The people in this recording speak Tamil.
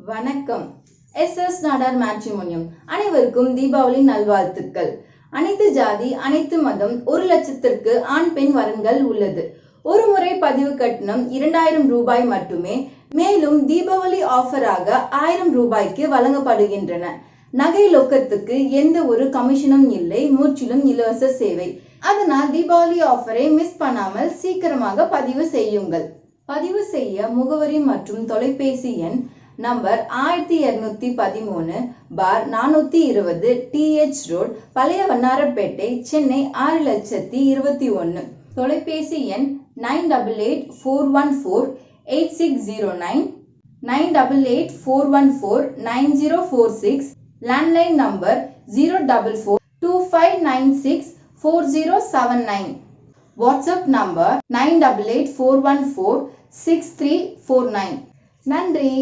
வணக்கம். SS நாடார் மேட்ரிமோனியம் அனைவருக்கும் தீபாவளி நல்வாழ்த்துக்கள். அனைத்து ஜாதி அனைத்து மதம் 1 லட்சத்திற்கு ஆண் பெண் வரன்கள் உள்ளது. ஒரு முறை பதிவு கட்டணம் 2000 ரூபாய் மட்டுமே. மேலும் தீபாவளி ஆஃபராக 1000 ரூபாய்க்கு வழங்கப்படுகின்றன. நகை லொக்கத்துக்கு எந்த ஒரு கமிஷனும் இல்லை, முற்றிலும் இலவச சேவை. அதனால் தீபாவளி ஆஃபரை மிஸ் பண்ணாமல் சீக்கிரமாக பதிவு செய்யுங்கள். பதிவு செய்ய முகவரி மற்றும் தொலைபேசி எண் நம்பர் 1213/420 TH ரோட், பழைய வண்ணாரப்பேட்டை, சென்னை 6,21,000. தொலைபேசி எண் 9884148609, 9884149046. Landline number 04425964079. WhatsApp number 9884146349. நன்றி.